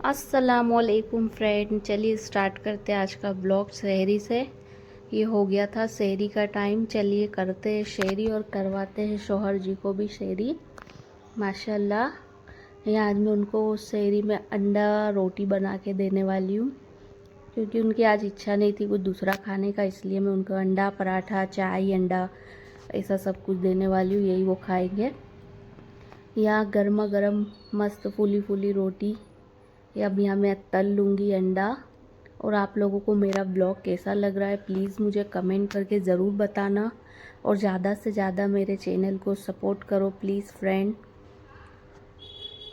अस्सलामुअलैकुम फ्रेंड, चलिए स्टार्ट करते हैं आज का ब्लॉग सहरी से। ये हो गया था सहरी का टाइम, चलिए करते हैं सहरी और करवाते हैं शौहर जी को भी सहरी। माशाल्लाह ये आज मैं उनको सहरी में अंडा रोटी बना के देने वाली हूँ, क्योंकि उनकी आज इच्छा नहीं थी कुछ दूसरा खाने का, इसलिए मैं उनको अंडा पराठा चाय अंडा ऐसा सब कुछ देने वाली हूँ, यही वो खाएंगे। यहाँ गर्मा गर्म मस्त फूली फूली रोटी ये अब यहाँ मैं तल लूँगी अंडा। और आप लोगों को मेरा ब्लॉग कैसा लग रहा है प्लीज़ मुझे कमेंट करके ज़रूर बताना, और ज़्यादा से ज़्यादा मेरे चैनल को सपोर्ट करो प्लीज़ फ्रेंड।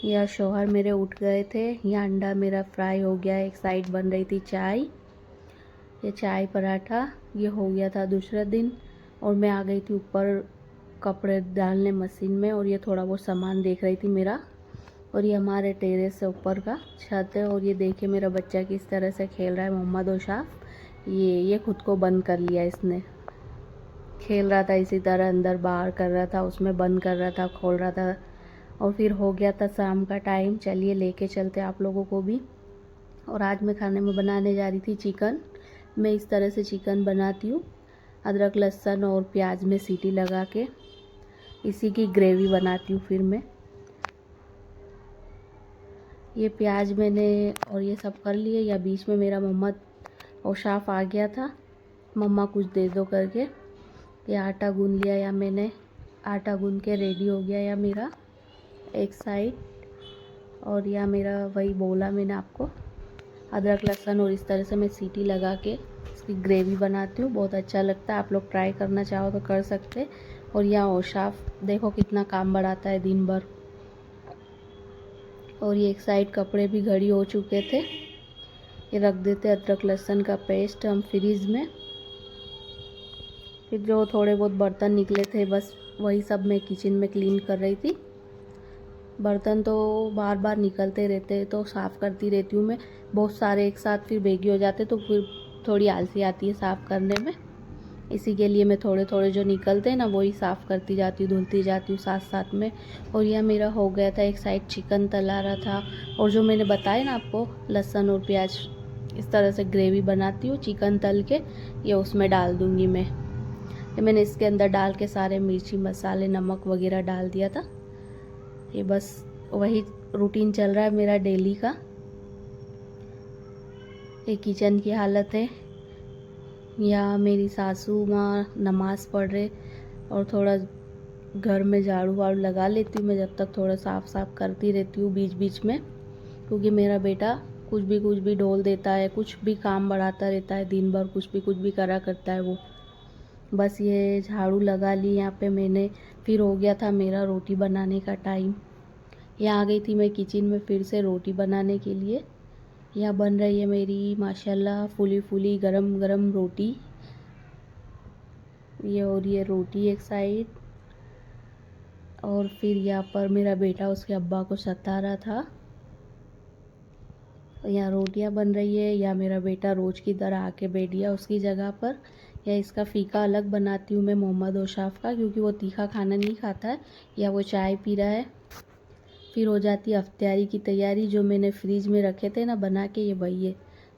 यह शौहर मेरे उठ गए थे, यह अंडा मेरा फ्राई हो गया, एक साइड बन रही थी चाय, ये चाय पराठा ये हो गया था दूसरा दिन। और मैं आ गई थी ऊपर कपड़े डालने मशीन में, और ये थोड़ा बहुत सामान देख रही थी मेरा। और ये हमारे टेरेस से ऊपर का छत है, और ये देखिए मेरा बच्चा किस तरह से खेल रहा है, मोहम्मद ओशाफ। ये खुद को बंद कर लिया, इसने खेल रहा था इसी तरह अंदर बाहर कर रहा था, उसमें बंद कर रहा था खोल रहा था। और फिर हो गया था शाम का टाइम, चलिए लेके चलते आप लोगों को भी। और आज मैं खाने में बनाने जा रही थी चिकन। मैं इस तरह से चिकन बनाती हूँ, अदरक लहसुन और प्याज में सीटी लगा के इसी की ग्रेवी बनाती हूँ। फिर मैं ये प्याज मैंने और ये सब कर लिए, या बीच में मेरा मोहम्मद औशाफ आ गया था, मम्मा कुछ दे दो करके। ये आटा गूंद लिया, या मैंने आटा गूंद के रेडी हो गया या मेरा एक साइड। और या मेरा वही बोला मैंने आपको, अदरक लहसुन और इस तरह से मैं सीटी लगा के इसकी ग्रेवी बनाती हूँ, बहुत अच्छा लगता है। आप लोग ट्राई करना चाहो तो कर सकते। और यहाँ औशाफ देखो कितना काम बढ़ाता है दिन भर। और ये एक साइड कपड़े भी घड़ी हो चुके थे, ये रख देते अदरक लहसुन का पेस्ट हम फ्रीज में। फिर जो थोड़े बहुत बर्तन निकले थे बस वही सब मैं किचन में क्लीन कर रही थी। बर्तन तो बार बार निकलते रहते तो साफ़ करती रहती हूँ मैं, बहुत सारे एक साथ फिर बेगी हो जाते तो फिर थोड़ी आलसी आती है साफ़ करने में। इसी के लिए मैं थोड़े थोड़े जो निकलते हैं ना वही साफ़ करती जाती हूँ, धुलती जाती हूँ साथ साथ में। और यह मेरा हो गया था, एक साइड चिकन तला रहा था। और जो मैंने बताया ना आपको लहसुन और प्याज इस तरह से ग्रेवी बनाती हूँ चिकन तल के, ये उसमें डाल दूँगी मैं। ये मैंने इसके अंदर डाल के सारे मिर्ची मसाले नमक वगैरह डाल दिया था। ये बस वही रूटीन चल रहा है मेरा डेली का। ये किचन की हालत है, या मेरी सासू माँ नमाज़ पढ़ रहे, और थोड़ा घर में झाड़ू वाड़ू लगा लेती हूँ मैं, जब तक थोड़ा साफ़ करती रहती हूँ बीच बीच में, क्योंकि मेरा बेटा कुछ भी डोल देता है, कुछ भी काम बढ़ाता रहता है दिन भर, कुछ भी करा करता है वो। बस ये झाड़ू लगा ली यहाँ पे मैंने। फिर हो गया था मेरा रोटी बनाने का टाइम, यहाँ आ गई थी मैं किचन में फिर से रोटी बनाने के लिए। यहाँ बन रही है मेरी माशाल्लाह फूली फूली गरम गरम रोटी। ये हो रही है रोटी एक साइड, और फिर यहाँ पर मेरा बेटा उसके अब्बा को सता रहा था। यहाँ रोटियाँ बन रही है, या मेरा बेटा रोज़ की तरह आके बैठ गया उसकी जगह पर। या इसका फ़ीका अलग बनाती हूँ मैं मोहम्मद औशाफ का, क्योंकि वो तीखा खाना नहीं खाता है, या वो चाय पी रहा है। फिर हो जाती है अफ्तारी की तैयारी, जो मैंने फ्रिज में रखे थे ना बना के, ये वही है।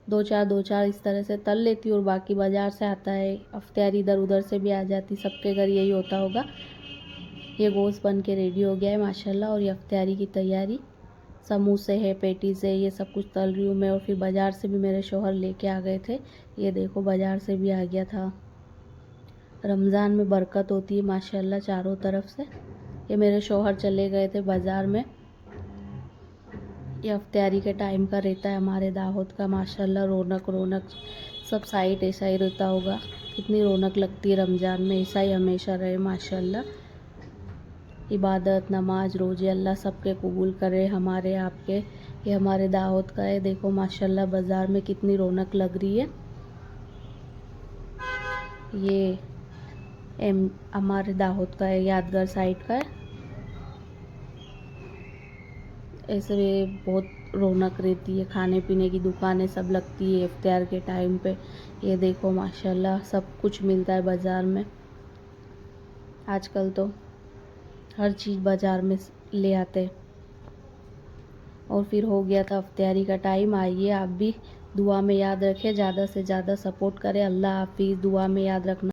दो चार इस तरह से तल लेती हूँ, और बाकी बाज़ार से आता है अफ्तारी, इधर उधर से भी आ जाती, सबके घर यही होता होगा। ये गोश्त बन के रेडी हो गया है माशाल्लाह। और ये अफ्तारी की तैयारी, समोसे है पेटीज़ है, ये सब कुछ तल रही हूँ मैं। और फिर बाज़ार से भी मेरे शौहर लेके आ गए थे, ये देखो बाज़ार से भी आ गया था। रमज़ान में बरकत होती है माशाल्लाह चारों तरफ से। ये मेरे शौहर चले गए थे बाज़ार में, ये अफ्तारी के टाइम का रहता है हमारे दाहोद का माशाल्लाह। रौनक सब साइड ऐसा ही रहता होगा, कितनी रौनक लगती है रमज़ान में, ऐसा ही हमेशा रहे माशाल्लाह। इबादत नमाज रोज़े अल्लाह सबके कबूल करे, हमारे आपके। ये हमारे दाहोद का है, देखो माशाल्लाह बाज़ार में कितनी रौनक लग रही है। ये हमारे दाहोद का है, यादगार साइड का है। ऐसे बहुत रौनक रहती है, खाने पीने की दुकानें सब लगती है इफ्तार के टाइम पे। ये देखो माशाल्लाह सब कुछ मिलता है बाज़ार में, आजकल तो हर चीज़ बाज़ार में ले आते हैं। और फिर हो गया था इफ्तारी का टाइम। आइए आप भी दुआ में याद रखें, ज़्यादा से ज़्यादा सपोर्ट करें। अल्लाह हाफिज़, दुआ में याद रखना।